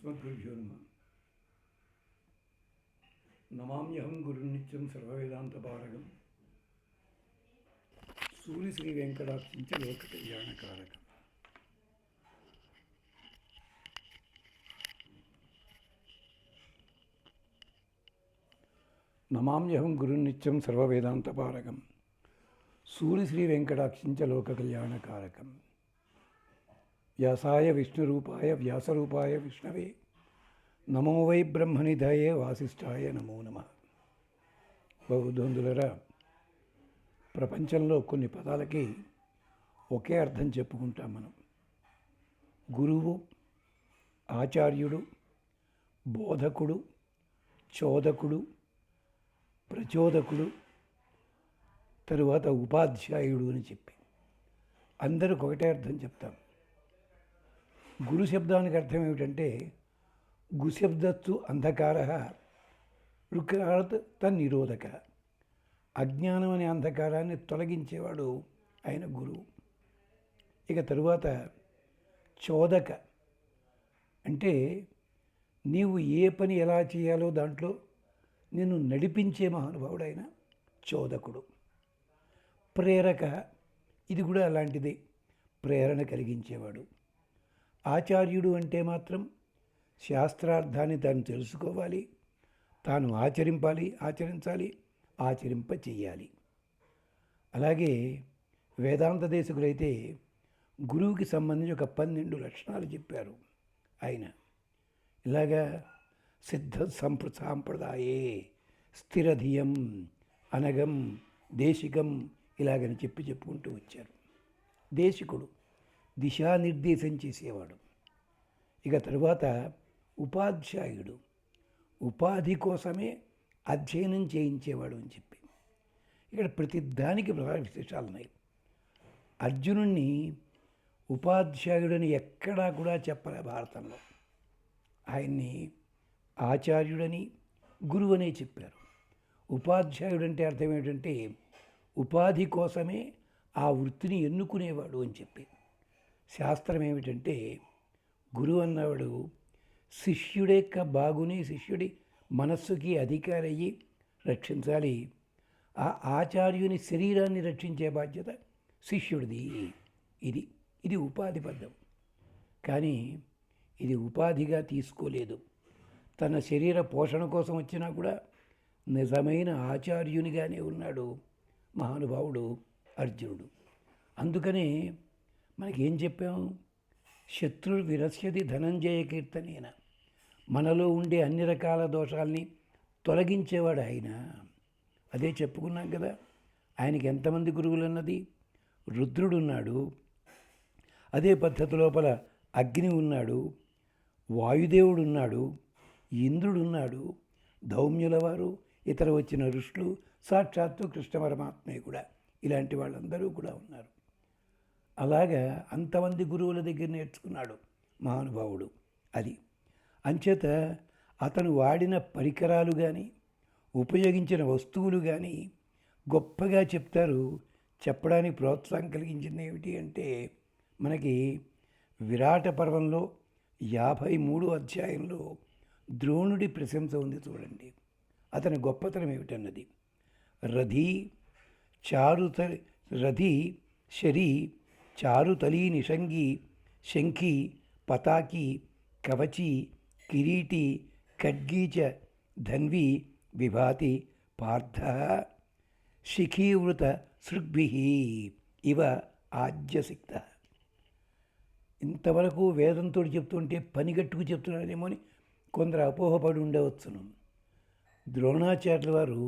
अस्मद्गुरुभ्यो नमः। नमाम्यहं गुरुनित्यं सर्ववेदान्तपारगं सूर्यश्रीवेङ्कटाक्षं च लोककल्याणकारकम्। नमाम्यहं गुरुनित्यं सर्ववेदान्तपारगं सूर्यश्रीवेङ्कटाक्षं च लोककल्याणकारकम्। व्यासाय विष्णुरूपाय व्यासरूपाय विष्णवे నమో వై బ్రహ్మనిధయే వాసిష్ఠాయ నమో నమః. బౌద్ధులరా, ప్రపంచంలో కొన్ని పదాలకి ఒకే అర్థం చెప్పుకుంటాం మనం. గురువు, ఆచార్యుడు, బోధకుడు, చోదకుడు, ప్రచోదకుడు, తరువాత ఉపాధ్యాయుడు అని చెప్పి అందరికి ఒకటే అర్థం చెప్తాం. గురు శబ్దానికి అర్థం ఏమిటంటే గుశబ్దత్తు అంధకార రుకారత్ తన్నిరోధక, అజ్ఞానం అనే అంధకారాన్ని తొలగించేవాడు ఆయన గురువు. ఇక తరువాత చోదక అంటే నీవు ఏ పని ఎలా చేయాలో దాంట్లో నిన్ను నడిపించే మహానుభావుడు ఆయన చోదకుడు. ప్రేరక, ఇది కూడా అలాంటిదే, ప్రేరణ కలిగించేవాడు. ఆచార్యుడు అంటే మాత్రం శాస్త్రార్థాన్ని తాను తెలుసుకోవాలి, తాను ఆచరించాలి, ఆచరింప చెయ్యాలి. అలాగే వేదాంత దేశకులైతే గురువుకి సంబంధించి ఒక 12 లక్షణాలు చెప్పారు ఆయన. ఇలాగా సిద్ధ సాంప్రదాయే స్థిరధియం అనగం దేశికం ఇలాగని చెప్పుకుంటూ వచ్చారు. దేశికుడు దిశానిర్దేశం చేసేవాడు. ఇక తరువాత ఉపాధ్యాయుడు, ఉపాధి కోసమే అధ్యయనం చేయించేవాడు అని చెప్పి ఇక్కడ ప్రతి దానికి విశేషాలు ఉన్నాయి. అర్జునుణ్ణి ఉపాధ్యాయుడని ఎక్కడా కూడా చెప్పలే భారతంలో. ఆయన్ని ఆచార్యుడని గురువనే చెప్పారు. ఉపాధ్యాయుడంటే అర్థం ఏమిటంటే ఉపాధి కోసమే ఆ వృత్తిని ఎన్నుకునేవాడు అని చెప్పి. శాస్త్రం ఏమిటంటే గురువు అన్నవాడు శిష్యుడి యొక్క బాగుని, శిష్యుడి మనస్సుకి అధికారి అయ్యి రక్షించాలి. ఆ ఆచార్యుని శరీరాన్ని రక్షించే బాధ్యత శిష్యుడిది. ఇది ఉపాధిబద్ధం. కానీ ఇది ఉపాధిగా తీసుకోలేదు. తన శరీర పోషణ కోసం వచ్చినా కూడా నిజమైన ఆచార్యునిగానే ఉన్నాడు మహానుభావుడు అర్జునుడు. అందుకనే మనకేం చెప్పాం, శత్రు విరస్యతి ధనంజయ కీర్తనేన, మనలో ఉండే అన్ని రకాల దోషాల్ని తొలగించేవాడు ఆయన. అదే చెప్పుకున్నాం కదా. ఆయనకి ఎంతమంది గురువులు అన్నది, రుద్రుడు ఉన్నాడు, అదే పద్ధతి లోపల అగ్ని ఉన్నాడు, వాయుదేవుడు ఉన్నాడు, ఇంద్రుడు ఉన్నాడు, ధౌమ్యుల వారు, ఇతర వచ్చిన ఋషులు, సాక్షాత్తు కృష్ణ పరమాత్మే కూడా, ఇలాంటి వాళ్ళందరూ కూడా ఉన్నారు. అలాగా అంతమంది గురువుల దగ్గర నేర్చుకున్నాడు మహానుభావుడు. అది అంచేత అతను వాడిన పరికరాలు కానీ ఉపయోగించిన వస్తువులు కానీ గొప్పగా చెప్తారు. చెప్పడానికి ప్రోత్సాహం కలిగించింది ఏమిటి అంటే మనకి విరాట పర్వంలో 53వ అధ్యాయంలో ద్రోణుడి ప్రశంస ఉంది చూడండి. అతని గొప్పతనం ఏమిటన్నది. రథి శరీ చారుతలీ నిషంగి శంఖి పతాకి కవచి కిరీటి ఖడ్గీచ ధన్వి విభాతి పార్థ శిఖీవృత సృగ్భి ఇవ ఆజ్యసిక్త. ఇంతవరకు వేదంతో చెప్తుంటే పనిగట్టుకు చెప్తున్నాడేమో అని కొందరు అపోహపడి ఉండవచ్చును. ద్రోణాచార్యుల వారు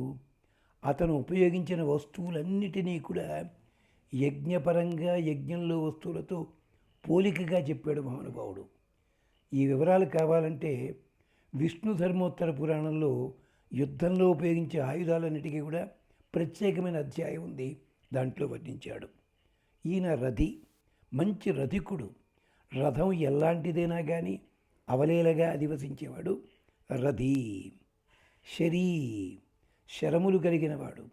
అతను ఉపయోగించిన వస్తువులన్నిటినీ కూడా యజ్ఞపరంగా, యజ్ఞంలో వస్తువులతో పోలికగా చెప్పాడు మహానుభావుడు. ఈ వివరాలు కావాలంటే విష్ణు ధర్మోత్తర పురాణంలో యుద్ధంలో ఉపయోగించే ఆయుధాలన్నిటికీ కూడా ప్రత్యేకమైన అధ్యాయం ఉంది, దాంట్లో వర్ణించాడు. ఈయన రథి, మంచి రథికుడు. రథం ఎలాంటిదైనా కానీ అవలేలగా అధివసించేవాడు రథి. శరీ, శరములు కలిగినవాడు.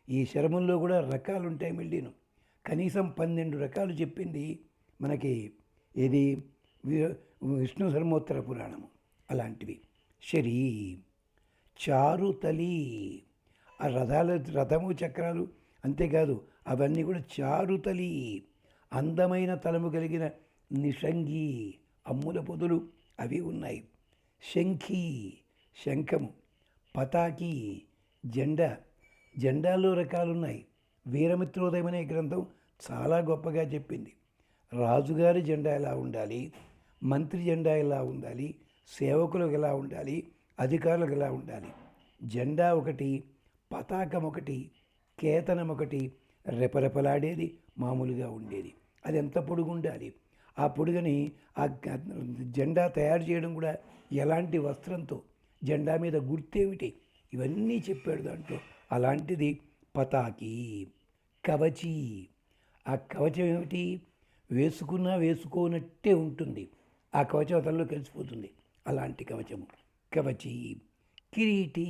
ఈ శరముల్లో కూడా రకాలుంటాయి. మళ్ళీను కనీసం 12 రకాలు చెప్పింది మనకి ఏది విష్ణు ధర్మోత్తర పురాణము. అలాంటివి. శరీ చారుతలి, ఆ రథము చక్రాలు అంతేకాదు, అవన్నీ కూడా చారుతలి, అందమైన తలము కలిగిన నిషంగి, అమ్ముల పొదులు అవి ఉన్నాయి. శంఖి శంఖము, పతాకి జెండా, జెండాల్లో రకాలున్నాయి. వీరమిత్రోదయం అనే గ్రంథం చాలా గొప్పగా చెప్పింది. రాజుగారి జెండా ఎలా ఉండాలి, మంత్రి జెండా ఎలా ఉండాలి, సేవకులకు ఎలా ఉండాలి, అధికారులకు ఎలా ఉండాలి. జెండా ఒకటి, పతాకం ఒకటి, కేతనం ఒకటి, రెపరెపలాడేది మామూలుగా ఉండేది. అది ఎంత పొడుగు ఉండాలి, ఆ పొడుగని ఆ జెండా తయారు చేయడం కూడా ఎలాంటి వస్త్రంతో, జెండా మీద గుర్తేమిటి, ఇవన్నీ చెప్పాడు దాంట్లో. అలాంటిది పతాకి. కవచి, ఆ కవచం ఏమిటి, వేసుకున్నా వేసుకోనట్టే ఉంటుంది, ఆ కవచం అతనిలో కలిసిపోతుంది. అలాంటి కవచము కవచి. కిరీటి,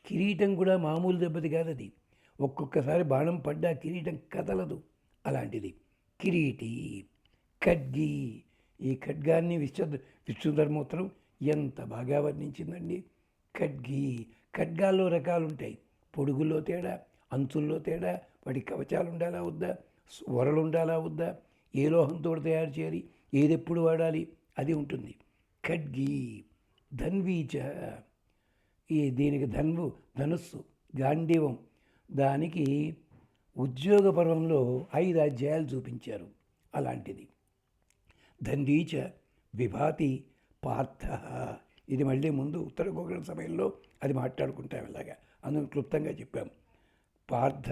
కిరీటం కూడా మామూలు దెబ్బది కాదు, అది ఒక్కొక్కసారి బాణం పడ్డా కిరీటం కదలదు, అలాంటిది కిరీటి. ఖడ్గి, ఈ ఖడ్గాన్ని విష్ణుధర్మోత్తరం ఎంత బాగా వర్ణించిందండి. ఖడ్గి, ఖడ్గాల్లో రకాలు ఉంటాయి, పొడుగుల్లో తేడా, అంచుల్లో తేడా, వాటి కవచాలు ఉండాలా వద్దా, వరలు ఉండాలా వద్దా, ఏ లోహంతో తయారు చేయాలి, ఏదెప్పుడు వాడాలి, అది ఉంటుంది. ఖడ్గి. ధన్వీచ, దీనికి ధనుస్సు, గాంధీవం, దానికి ఉద్యోగ పర్వంలో 5 అధ్యాయాలు చూపించారు, అలాంటిది. ధన్వీచ విభాతి పార్థ, ఇది మళ్ళీ ముందు ఉత్తర గోగ్రహణ సమయంలో అది మాట్లాడుకుంటాం, ఇలాగా అందుకు క్లుప్తంగా చెప్పాం. పార్థ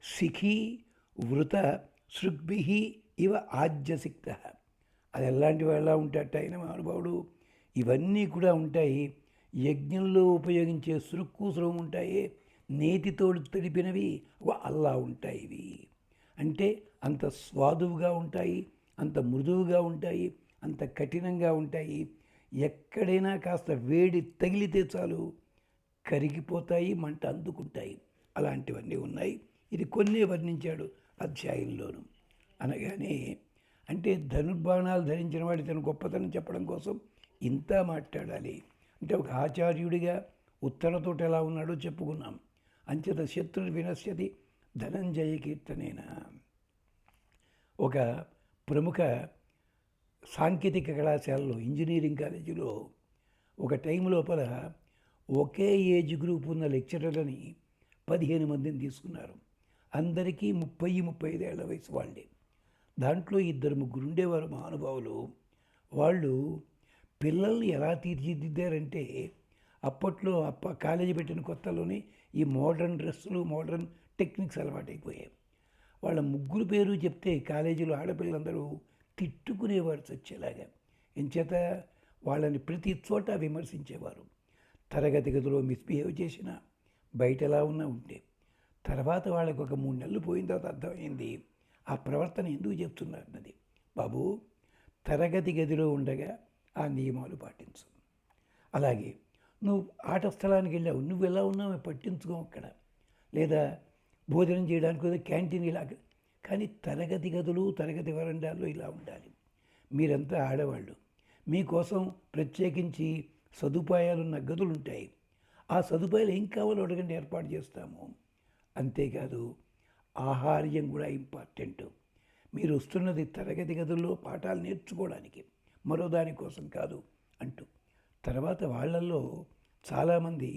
శిఖి వృత సృగ్భి ఇవ ఆజ్యసిక్త, అది ఎలాంటివి ఎలా ఉంటాయట ఆయన మహానుభావుడు. ఇవన్నీ కూడా ఉంటాయి. యజ్ఞంలో ఉపయోగించే సురుక్కు ఉంటాయి, నేతితో తడిపినవి అల్లా ఉంటాయి. ఇవి అంటే అంత స్వాదువుగా ఉంటాయి, అంత మృదువుగా ఉంటాయి, అంత కఠినంగా ఉంటాయి. ఎక్కడైనా కాస్త వేడి తగిలితే చాలు కరిగిపోతాయి, మంట అందుకుంటాయి. అలాంటివన్నీ ఉన్నాయి. ఇది కొన్నే వర్ణించాడు అధ్యాయంలోను. అనగానే అంటే ధనుర్బాణాలు ధరించిన వాడి తన గొప్పతనం చెప్పడం కోసం ఇంత మాట్లాడాలి అంటే, ఒక ఆచార్యుడిగా ఉత్తరతోటి ఎలా ఉన్నాడో చెప్పుకున్నాం. అంచేత శత్రుడు వినశ్యతి ధనంజయ కీర్తనేన. ఒక ప్రముఖ సాంకేతిక కళాశాలలో, ఇంజనీరింగ్ కాలేజీలో ఒక టైం లోపల ఒకే ఏజ్ గ్రూప్ ఉన్న లెక్చరర్లని 15 మందిని తీసుకున్నారు. అందరికీ 30-35 ఏళ్ల వయసు వాళ్ళే. దాంట్లో 2-3 ఉండేవారు మహానుభావులు. వాళ్ళు పిల్లల్ని ఎలా తీర్చిదిద్దారంటే, అప్పట్లో కాలేజీ పెట్టిన కొత్తలోనే ఈ మోడర్న్ డ్రెస్సులు, మోడర్న్ టెక్నిక్స్ అలవాటైపోయాయి. వాళ్ళ 3 పేరు చెప్తే కాలేజీలో ఆడపిల్లలందరూ తిట్టుకునేవారు చచ్చేలాగా. ఎంచేత వాళ్ళని ప్రతి చోట విమర్శించేవారు. తరగతి గదిలో మిస్బిహేవ్ చేసినా, బయట ఎలా ఉన్నా ఉంటే. తర్వాత వాళ్ళకి ఒక 3 నెలలు పోయిన తర్వాత అర్థమైంది ఆ ప్రవర్తన ఎందుకు చెప్తున్నారన్నది. బాబు, తరగతి గదిలో ఉండగా ఆ నియమాలు పాటించు. అలాగే నువ్వు ఆట స్థలానికి వెళ్ళావు, నువ్వు ఎలా ఉన్నావు పట్టించుకో అక్కడ. లేదా భోజనం చేయడానికి క్యాంటీన్ ఇలాగ. కానీ తరగతి గదులు, తరగతి వరండాల్లో ఇలా ఉండాలి. మీరంతా ఆడవాళ్ళు, మీకోసం ప్రత్యేకించి సదుపాయాలున్న గదులు ఉంటాయి. ఆ సదుపాయాలు ఏం కావాలో అడగండి, ఏర్పాటు చేస్తాము. అంతేకాదు ఆహార్యం కూడా ఇంపార్టెంట్. మీరు వస్తున్నది తరగతి గదుల్లో పాఠాలు నేర్చుకోవడానికి, మరో దానికోసం కాదు అంటూ. తర్వాత వాళ్ళల్లో చాలామంది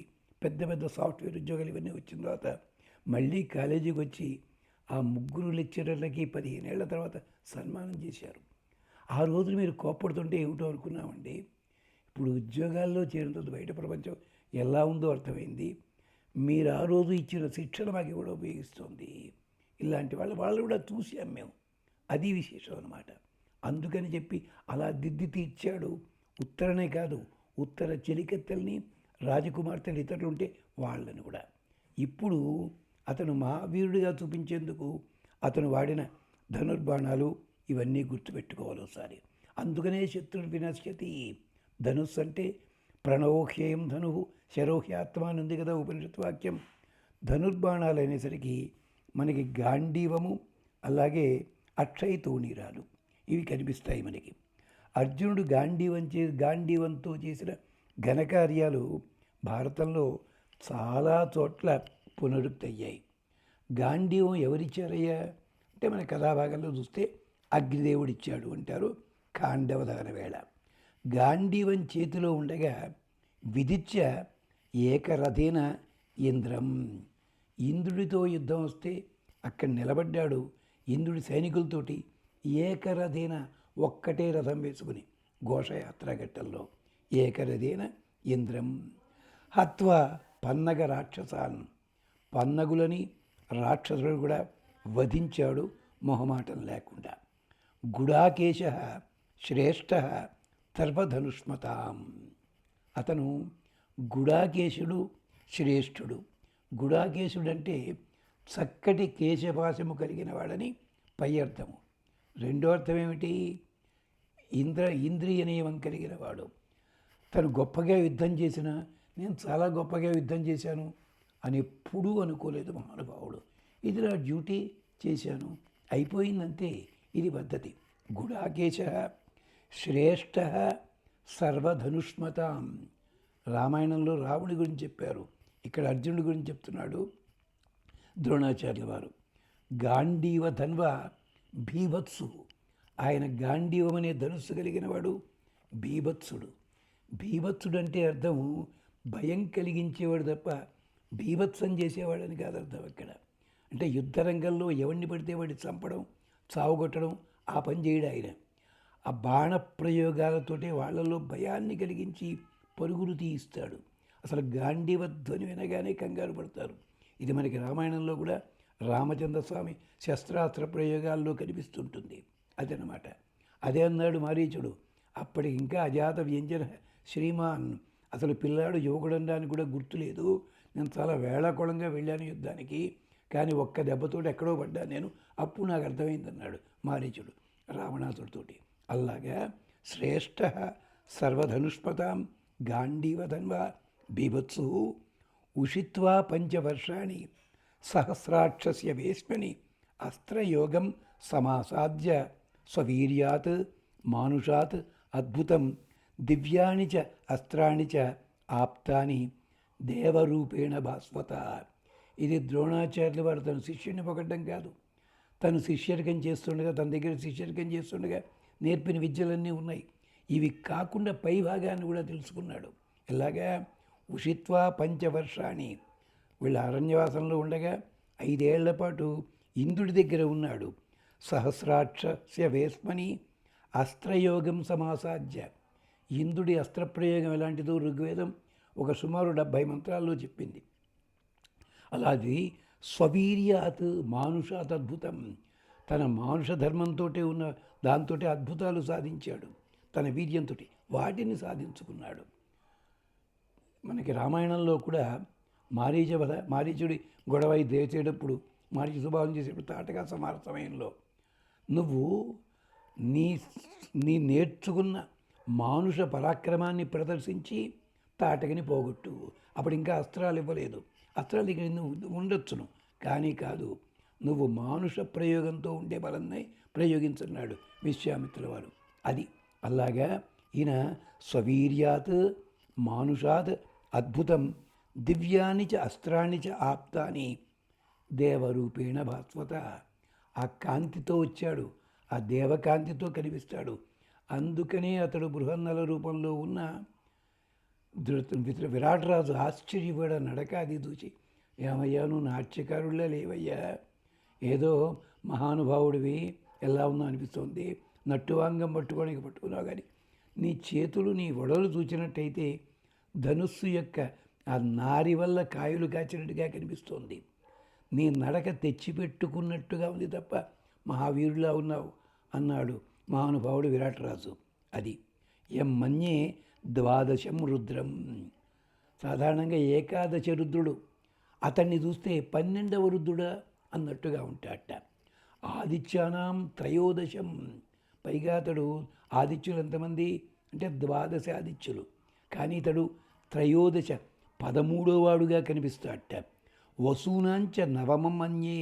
పెద్ద పెద్ద సాఫ్ట్వేర్ ఉద్యోగాలు ఇవన్నీ వచ్చిన తర్వాత మళ్ళీ కాలేజీకి వచ్చి ఆ 3 లెక్చరర్లకి 15 ఏళ్ల తర్వాత సన్మానం చేశారు. ఆ రోజు మీరు కోప్పడుతుంటే ఏమిటో అనుకున్నామండి. ఇప్పుడు ఉద్యోగాల్లో చేరిన తర్వాత బయట ప్రపంచం ఎలా ఉందో అర్థమైంది. మీరు ఆ రోజు ఇచ్చిన శిక్షణ మాకు కూడా ఉపయోగిస్తుంది. ఇలాంటి వాళ్ళు కూడా చూసాం మేము. అది విశేషం అన్నమాట. అందుకని చెప్పి అలా దిద్ది ఇచ్చాడు. ఉత్తరనే కాదు, ఉత్తర చెలికెత్తల్ని, రాజకుమార్తెలు ఇతరులు ఉంటే వాళ్ళని కూడా. ఇప్పుడు అతను మహావీరుడిగా చూపించేందుకు అతను వాడిన ధనుర్బాణాలు ఇవన్నీ గుర్తుపెట్టుకోవాలి ఒకసారి. అందుకనే శత్రుడు వినశ్యతి. ధనుస్సు అంటే ప్రణవోహ్యేయం ధను శరోహ్యాత్మ అని ఉంది కదా ఉపనిషత్ వాక్యం. ధనుర్బాణాలు అనేసరికి మనకి గాంధీవము, అలాగే అక్షయ తూణీరాలు ఇవి కనిపిస్తాయి మనకి. అర్జునుడు గాంధీవంతో చేసిన ఘనకార్యాలు భారతంలో చాలా చోట్ల పునరుక్తయ్యాయి. గాంధీవం ఎవరిచ్చారయ్యా అంటే మన కథాభాగంలో చూస్తే అగ్నిదేవుడిచ్చాడు అంటారు ఖాండవ దహన వేళ. గాంధీవం చేతిలో ఉండగా విధిత్య ఏకరథేన ఇంద్రం, ఇంద్రుడితో యుద్ధం వస్తే అక్కడ నిలబడ్డాడు ఇంద్రుడి సైనికులతోటి ఏకరథేన, ఒక్కటే రథం వేసుకుని ఘోషయాత్రఘట్టంలో ఏకరథేన ఇంద్రం హత్వా పన్నగ రాక్షసాన్, పన్నగులని రాక్షసుడు కూడా వధించాడు మొహమాటం లేకుండా. గుడాకేశ శ్రేష్ఠ సర్వధనుష్మతాం, అతను గుడాకేశుడు శ్రేష్ఠుడు. గుడాకేశుడంటే చక్కటి కేశపాశము కలిగిన వాడని పై అర్థము. రెండో అర్థం ఏమిటి? ఇంద్రియ నియమం కలిగిన వాడు. తను గొప్పగా యుద్ధం చేసినా నేను చాలా గొప్పగా యుద్ధం చేశాను అని ఎప్పుడూ అనుకోలేదు మహానుభావుడు. ఇది నా డ్యూటీ, చేశాను, అయిపోయిందంతే. ఇది పద్ధతి. గుడాకేశ శ్రేష్ఠ సర్వధనుష్మతాం. రామాయణంలో రాముడి గురించి చెప్పారు, ఇక్కడ అర్జునుడి గురించి చెప్తున్నాడు ద్రోణాచార్యుల వారు. గాంధీవ ధన్వ భీభత్సు, ఆయన గాంధీవం అనే ధనుస్సు కలిగిన వాడు భీభత్సుడు. భీభత్సుడు అంటే అర్థము భయం కలిగించేవాడు తప్ప భీభత్సం చేసేవాడని కాదు అర్థం అక్కడ. అంటే యుద్ధరంగంలో ఎవరిని పడితే వాడిని చంపడం, చావుగొట్టడం, ఆ పని చేయడు ఆయన. ఆ బాణ ప్రయోగాలతోటే వాళ్ళలో భయాన్ని కలిగించి పరుగులు తీయిస్తాడు. అసలు గాంధీవ ధ్వని వినగానే కంగారు పడతారు. ఇది మనకి రామాయణంలో కూడా రామచంద్రస్వామి శస్త్రాస్త్ర ప్రయోగాల్లో కనిపిస్తుంటుంది. అదనమాట. అదే అన్నాడు మారీచుడు. అప్పటికి ఇంకా అజాత వ్యంజన శ్రీమాన్, అసలు పిల్లాడు యువకుడనడానికి కూడా గుర్తులేదు. నేను చాలా వేళాకోళంగా వెళ్ళాను యుద్ధానికి, కానీ ఒక్క దెబ్బతోటి ఎక్కడో పడ్డా నేను, అప్పుడు నాకు అర్థమైందన్నాడు మారీచుడు రావణాసుడితోటి. అలాగా శ్రేష్ఠ సర్వధనుష్మతాం గాంధీవధన్వ బీభత్సు ఉషిత్వా పంచవర్షాణి సహస్రాక్షస్య వేస్మని అస్త్రయోగం సమాసాద్య స్వవీర్యాత్ మానుషాత్ అద్భుతం దివ్యాని చ అస్త్రాణి చ ఆప్తాని దేవరూపేణ భాస్వత. ఇది ద్రోణాచార్యుల వారు తన శిష్యుని పొగడ్డం కాదు, తను శిష్యరికం చేస్తుండగా, తన దగ్గర శిష్యరికం చేస్తుండగా నేర్పిన విద్యలన్నీ ఉన్నాయి. ఇవి కాకుండా పై భాగాన్ని కూడా తెలుసుకున్నాడు. ఇలాగా ఉషిత్వా పంచవర్షాన్ని, వీళ్ళ అరణ్యవాసంలో ఉండగా 5 ఏళ్ల పాటు ఇంద్రుడి దగ్గర ఉన్నాడు. సహస్రాక్షస్య వేస్మని అస్త్రయోగం సమాసాధ్య, ఇంద్రుడి అస్త్రప్రయోగం ఎలాంటిదో ఋగ్వేదం ఒక సుమారు 70 మంత్రాల్లో చెప్పింది. అలాగే స్వవీర్యాత్ మానుషాత్ అద్భుతం, తన మానుష ధర్మంతో ఉన్న దాంతో అద్భుతాలు సాధించాడు. తన వీర్యంతో వాటిని మనకి రామాయణంలో కూడా మారీచుడి గొడవ చేసేటప్పుడు, మారీచు స్వభావం చేసేటప్పుడు తాటగా సమార సమయంలో నువ్వు నీ నేర్చుకున్న మానుష పరాక్రమాన్ని ప్రదర్శించి తాటకని పోగొట్టు. అప్పుడు ఇంకా అస్త్రాలు ఇవ్వలేదు, అస్త్రాలు ఇక్కడ ఉండొచ్చును, కానీ కాదు, నువ్వు మానుష ప్రయోగంతో ఉండే బలాన్ని ప్రయోగించన్నాడు విశ్వామిత్రుల వారు. అది అలాగా ఈయన స్వవీర్యాత్ మానుషాత్ అద్భుతం దివ్యాని చ అస్త్రాన్ని చ ఆప్తాని దేవరూపేణ భాస్వత. ఆ కాంతితో వచ్చాడు, ఆ దేవకాంతితో కనిపిస్తాడు. అందుకనే అతడు బృహన్నల రూపంలో ఉన్న విరాటరాజు ఆశ్చర్యపడ నడక అది చూసి, ఏమయ్యా నువ్వు నాట్యకారుళ్ళ లేవయ్యా, ఏదో మహానుభావుడివి ఎలా ఉందో అనిపిస్తుంది, నట్టువాంగం పట్టుకున్నావు, కానీ నీ చేతులు నీ ఒడలు చూచినట్టయితే ధనుస్సు యొక్క ఆ నారి వల్ల కాయలు కాచినట్టుగా కనిపిస్తోంది. నీ నడక తెచ్చిపెట్టుకున్నట్టుగా ఉంది తప్ప మహావీరులా ఉన్నావు అన్నాడు మహానుభావుడు విరాటరాజు. అది మన్యే ద్వాదశం రుద్రం, సాధారణంగా ఏకాదశ రుద్రుడు, అతన్ని చూస్తే 12వ రుద్రుడా అన్నట్టుగా ఉంటాడట. ఆదిత్యానాం త్రయోదశం, పైగా అతడు ఆదిత్యులు ఎంతమంది అంటే 12 ఆదిత్యులు, కానీ ఇతడు త్రయోదశ 13వ వాడుగా కనిపిస్తాడట. వసూనాంచ నవమం అన్యే,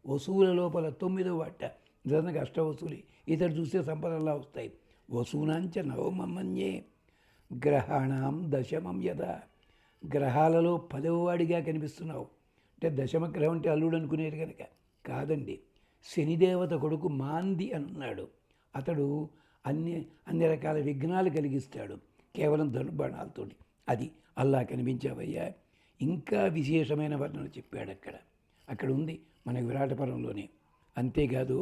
వసూల లోపల 9వ వాట, నిజంగా అష్టవసూలి. ఇతడు చూస్తే సంపదల్లా వస్తాయి. వసూనాంచ నవమమన్యే గ్రహాణం దశమం యథ. గ్రహాలలో 10వ వాడిగా కనిపిస్తున్నావు. అంటే దశమ గ్రహం అంటే అల్లుడు అనుకునేది కనుక కాదండి. శనిదేవత కొడుకు మాంది అన్నాడు. అతడు అన్ని అన్ని రకాల విఘ్నాలు కలిగిస్తాడు కేవలం ధనుర్బాణాలతోటి. అది అల్లా కనిపించావయ్యా. ఇంకా విశేషమైన వర్ణన చెప్పాడు అక్కడ ఉంది మన విరాటపరంలోనే. అంతేకాదు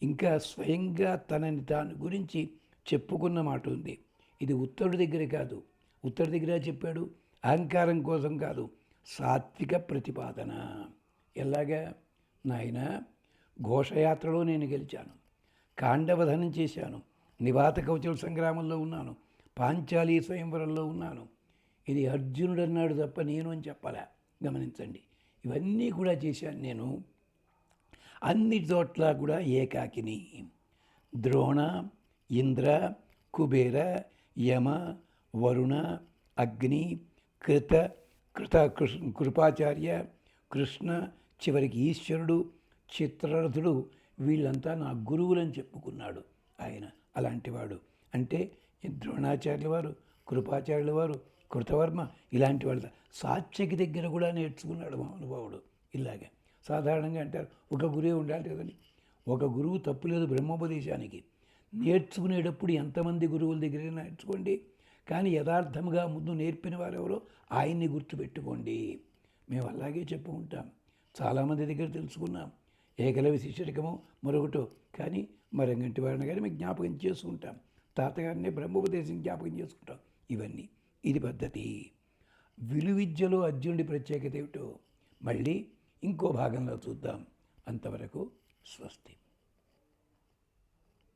ఇంకా స్వయంగా తనని తాను గురించి చెప్పుకున్న మాట ఉంది. ఇది ఉత్తరుడి దగ్గర కాదు, ఉత్తరుడి దగ్గర చెప్పాడు, అహంకారం కోసం కాదు, సాత్విక ప్రతిపాదన. ఎలాగా నాయన, ఘోషయాత్రలో నేను గెలిచాను, కాండవధనం చేశాను, నివాత కవచల సంగ్రామంలో ఉన్నాను, పాంచాలీ స్వయంవరంలో ఉన్నాను. ఇది అర్జునుడు అన్నాడు తప్ప నేను అని చెప్పాలా. గమనించండి, ఇవన్నీ కూడా చేశాను నేను. అన్ని చోట్ల కూడా ఏకాకిని. ద్రోణ, ఇంద్ర, కుబేర, యమ, వరుణ, అగ్ని, కృపాచార్య, కృష్ణ, చివరికి ఈశ్వరుడు, చిత్రరథుడు, వీళ్ళంతా నా గురువులని చెప్పుకున్నాడు ఆయన. అలాంటివాడు అంటే ద్రోణాచార్యుల వారు, కృపాచార్యుల వారు, కృతవర్మ, ఇలాంటి వాళ్ళ సాత్యకి దగ్గర కూడా నేర్చుకున్నాడు మహానుభావుడు. ఇలాగే సాధారణంగా అంటారు ఒక గురువే ఉండాలి కదండి. ఒక గురువు తప్పులేదు బ్రహ్మోపదేశానికి. నేర్చుకునేటప్పుడు ఎంతమంది గురువుల దగ్గర నేర్చుకోండి, కానీ యథార్థంగా ముందు నేర్పిన వారు ఎవరో ఆయన్ని గుర్తుపెట్టుకోండి. మేము అలాగే చెప్పుకుంటాం. చాలామంది దగ్గర తెలుసుకున్నాం, ఏకలవ్య శిష్యరికమో మరొకటో, కానీ మరంగంటి వారిని కానీ మేము జ్ఞాపకం చేసుకుంటాం. తాతగారిని బ్రహ్మోపదేశం జ్ఞాపకం చేసుకుంటాం. ఇవన్నీ ఇది పద్ధతి. విలువిద్యలో అర్జునుడి ప్రత్యేకత ఏమిటో మళ్ళీ ఇంకో భాగంలో చూద్దాం. అంతవరకు స్వస్తి.